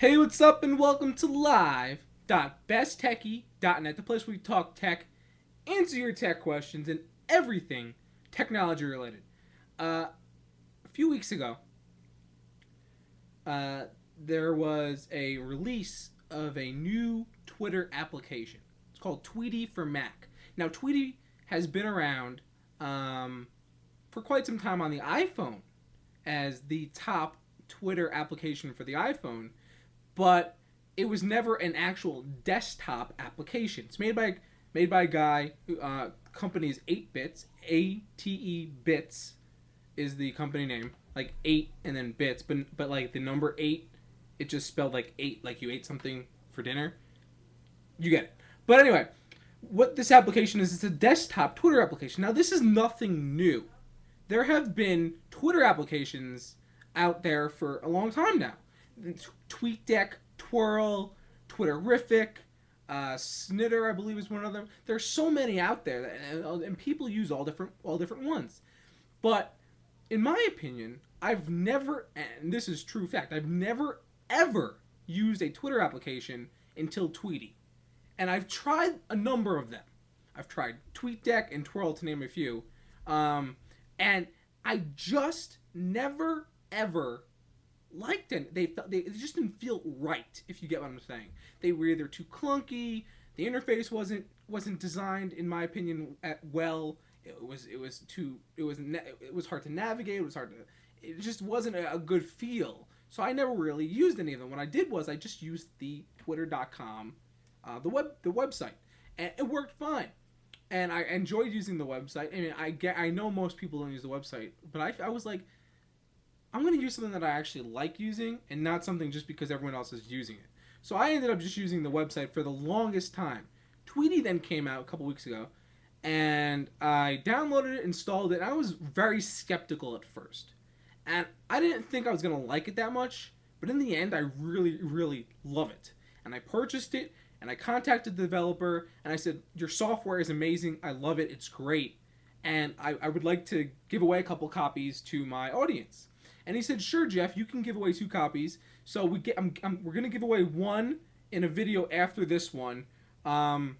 Hey, what's up, and welcome to live.besttechie.net, the place where we talk tech, answer your tech questions, and everything technology related. A few weeks ago, there was a release of a new Twitter application. It's called Tweetie for Mac. Now, Tweetie has been around for quite some time on the iPhone as the top Twitter application for the iPhone, but it was never an actual desktop application. It's made by a guy who company's 8bits. ATE Bits is the company name, like 8 and then bits, but like the number 8, it just spelled like 8, like you ate something for dinner. You get it. But anyway, what this application is, it's a desktop Twitter application. Now, this is nothing new. There have been Twitter applications out there for a long time now. TweetDeck, Twirl, Twitterific, Snitter, I believe, is one of them. There's so many out there, and people use all different ones. But in my opinion, I've never, and this is true fact, I've never ever used a Twitter application until Tweetie, and I've tried a number of them. I've tried TweetDeck and Twirl, to name a few, and I just never ever liked them. They just didn't feel right, if you get what I'm saying. They were either too clunky, the interface wasn't designed, in my opinion, well. It was hard to navigate. It just wasn't a good feel. So I never really used any of them. What I did was I just used the Twitter.com, the website, and it worked fine. And I enjoyed using the website. I mean, I know most people don't use the website, but I was like, I'm going to use something that I actually like using and not something just because everyone else is using it. So I ended up just using the website for the longest time. Tweetie then came out a couple weeks ago, and I downloaded it, installed it, and I was very skeptical at first. And I didn't think I was going to like it that much, but in the end, I really, really love it. And I purchased it, and I contacted the developer, and I said, your software is amazing, I love it, it's great, and I would like to give away a couple copies to my audience. And he said, sure, Jeff, you can give away 2 copies. So we're going to give away one in a video after this one, where I'm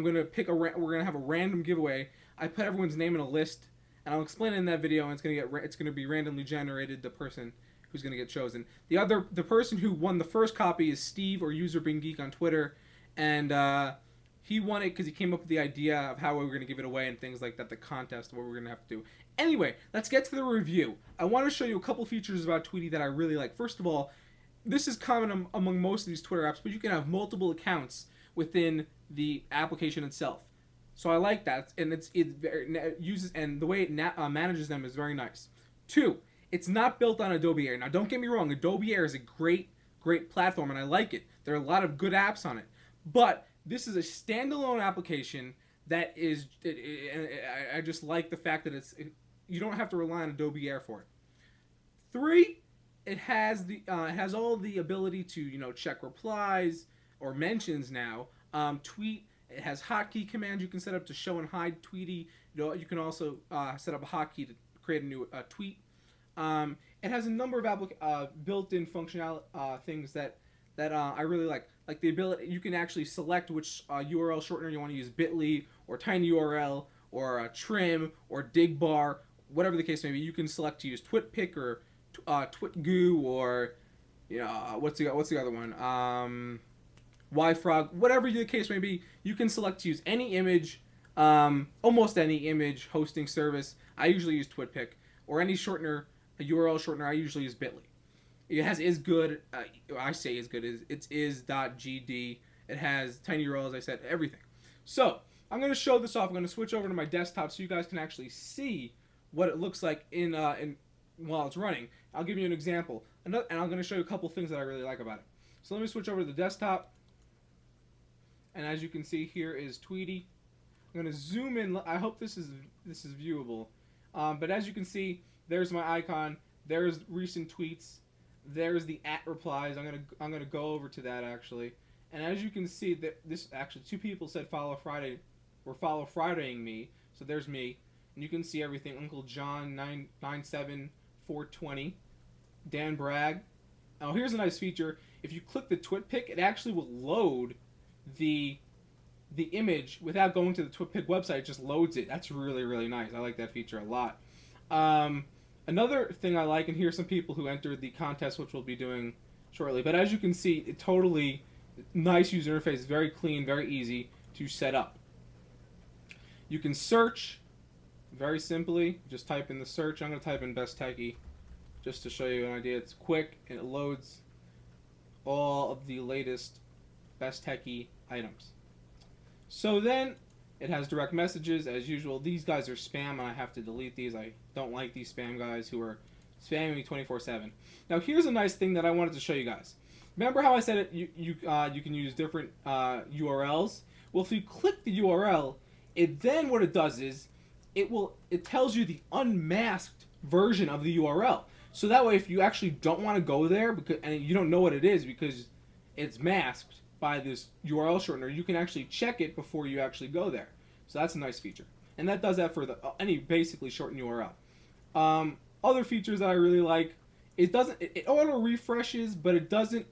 going to we're going to have a random giveaway. I put everyone's name in a list, and I'll explain it in that video, and it's going to be randomly generated, the person who's going to get chosen. The person who won the first copy is Steve, or UserBeingGeek on Twitter, and he won it because he came up with the idea of how we were going to give it away and things like that, the contest, what we're going to have to do. Anyway, let's get to the review. I want to show you a couple features about Tweetie that I really like. First of all, this is common among most of these Twitter apps, but you can have multiple accounts within the application itself. So I like that, and it uses, and the way it manages them is very nice. 2, it's not built on Adobe Air. Now, don't get me wrong, Adobe Air is a great platform, and I like it. There are a lot of good apps on it, but this is a standalone application that is. I just like the fact that you don't have to rely on Adobe Air for it. 3, it has all the ability to check replies or mentions now. Tweet, it has hotkey commands you can set up to show and hide Tweetie. You can also set up a hotkey to create a new tweet. It has a number of built-in functional things that I really like. Like the ability, you can actually select which URL shortener you want to use, bit.ly or tinyurl or trim or digbar, whatever the case may be. You can select to use TwitPic or TwitGoo or what's the other one? YFrog, whatever the case may be. You can select to use any image, almost any image hosting service. I usually use TwitPic, or any shortener, a URL shortener. I usually use bit.ly. It has isgood. I say isgood. It's is.gd. It has tinyurl, as I said, everything. So I'm going to show this off. I'm going to switch over to my desktop so you guys can actually see what it looks like while it's running. I'll give you an example, and I'm going to show you a couple things that I really like about it. So let me switch over to the desktop, and as you can see, here is Tweetie. I'm going to zoom in. I hope this is viewable, but as you can see, there's my icon. There's recent tweets. There's the @replies. I'm gonna go over to that actually, and as you can see, that this actually 2 people said follow Friday, or follow Fridaying me. So there's me, and you can see everything. Uncle John 997 420, Dan Bragg, Now here's a nice feature. If you click the TwitPic, it actually will load the image without going to the TwitPic website. It just loads it. That's really, really nice. I like that feature a lot. Another thing I like, and here's some people who entered the contest, which we'll be doing shortly. But as you can see, it totally nice user interface, very clean, very easy to set up. You can search very simply. Just type in the search. I'm going to type in Best Techie just to show you an idea. It's quick and it loads all of the latest Best Techie items. So then it has direct messages as usual. These guys are spam and I have to delete these. I don't like these spam guys who are spamming me 24/7. Now here's a nice thing that I wanted to show you guys. Remember how I said it? You can use different URLs. Well, if you click the URL, then what it does is it tells you the unmasked version of the URL. So that way, if you actually don't want to go there and you don't know what it is because it's masked by this URL shortener, you can actually check it before you actually go there. So that's a nice feature, and that does that for any basically shortened URL. Other features that I really like, it auto refreshes, but it does it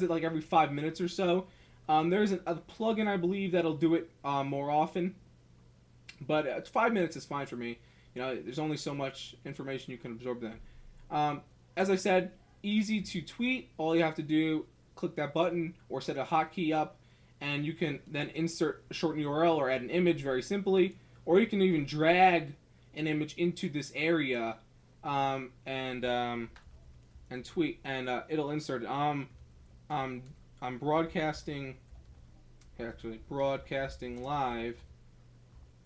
like every 5 minutes or so. There's a plugin I believe that'll do it more often, but 5 minutes is fine for me. You know, there's only so much information you can absorb then. As I said, easy to tweet. All you have to do, click that button or set a hotkey up, and you can then insert a shortened URL or add an image very simply, or you can even drag an image into this area and tweet, and it'll insert it. I'm broadcasting live,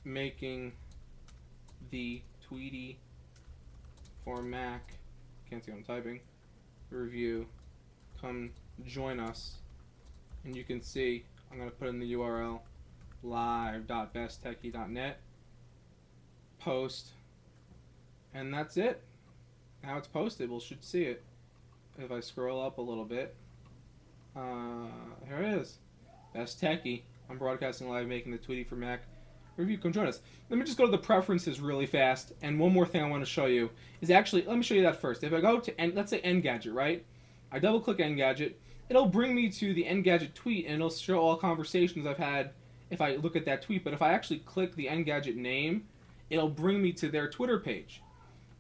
making the Tweetie for Mac, can't see what I'm typing, review. Come join us, and you can see I'm going to put in the URL live.besttechie.net, post, and that's it. Now it's posted. We should see it. If I scroll up a little bit, here it is. Best Techie. I'm broadcasting live, making the Tweetie for Mac review. Come join us. Let me just go to the preferences really fast. And one more thing I want to show you is actually, let me show you that first. If I go to, let's say Engadget, right? I double click Engadget. It'll bring me to the Engadget tweet, and it'll show all conversations I've had if I look at that tweet. But if I actually click the Engadget name, it'll bring me to their Twitter page.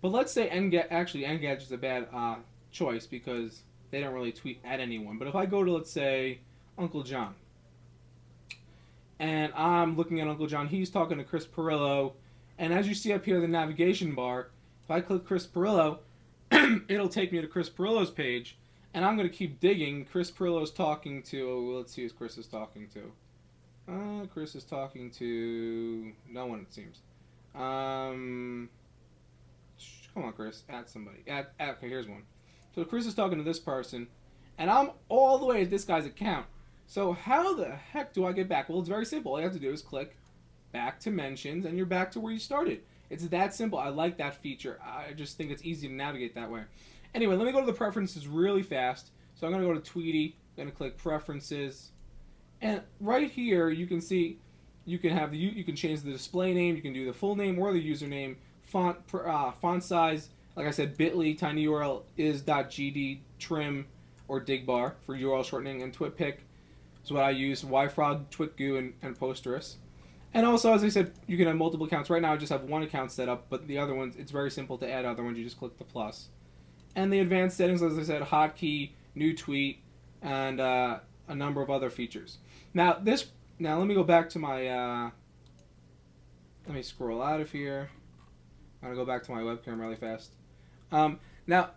But let's say Engadget is a bad choice because they don't really tweet at anyone. But if I go to, let's say, Uncle John, and I'm looking at Uncle John, he's talking to Chris Pirillo, and as you see up here, the navigation bar, if I click Chris Pirillo, it'll take me to Chris Pirillo's page, and I'm going to keep digging. Chris Pirillo's talking to, let's see who Chris is talking to. Chris is talking to no one, it seems. Come on, Chris, add somebody. Okay, here's one. So Chris is talking to this person, and I'm all the way at this guy's account. So how the heck do I get back? Well, it's very simple. All you have to do is click back to mentions, and you're back to where you started. It's that simple. I like that feature. I just think it's easy to navigate that way. Anyway, let me go to the preferences really fast. So I'm going to go to Tweetie. I'm going to click Preferences. And right here, you can see you can have you can change the display name. You can do the full name or the username. Font size, like I said, bit.ly, tinyurl is.gd, trim, or digbar for URL shortening, and TwitPic is what I use, yfrog, twitgoo, and Posterous. And also, as I said, you can have multiple accounts. Right now I just have one account set up, but the other ones, it's very simple to add other ones. You just click the plus. And the advanced settings, as I said, hotkey, new tweet, and a number of other features. Now let me go back to my, let me scroll out of here. I'm going to go back to my webcam really fast. Now,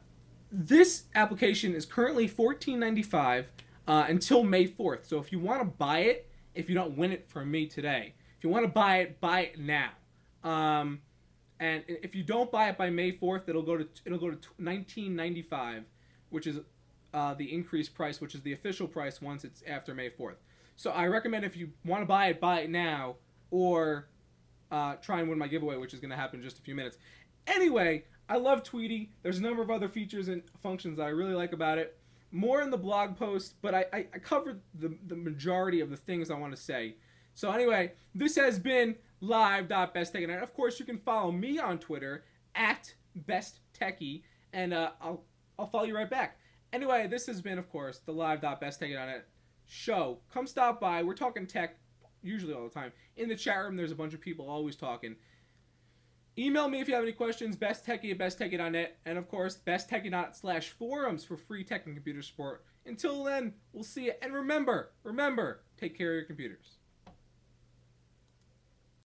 this application is currently $14.95 until May 4th. So if you want to buy it, if you don't win it from me today, if you want to buy it now. And if you don't buy it by May 4th, it'll go to $19.95, which is the increased price, which is the official price once it's after May 4th. So I recommend if you want to buy it now, or try and win my giveaway, which is going to happen in just a few minutes. Anyway, I love Tweetie. There's a number of other features and functions that I really like about it. More in the blog post, but I covered the majority of the things I want to say. So anyway, this has been live.besttechie. And of course, you can follow me on Twitter at besttechie, and I'll follow you right back. Anyway, this has been, of course, the live.besttech.net show. Come stop by. We're talking tech usually all the time. In the chat room, there's a bunch of people always talking. Email me if you have any questions, besttechy@besttechy.net, and of course, besttechy.net/forums for free tech and computer support. Until then, we'll see you, and remember, take care of your computers.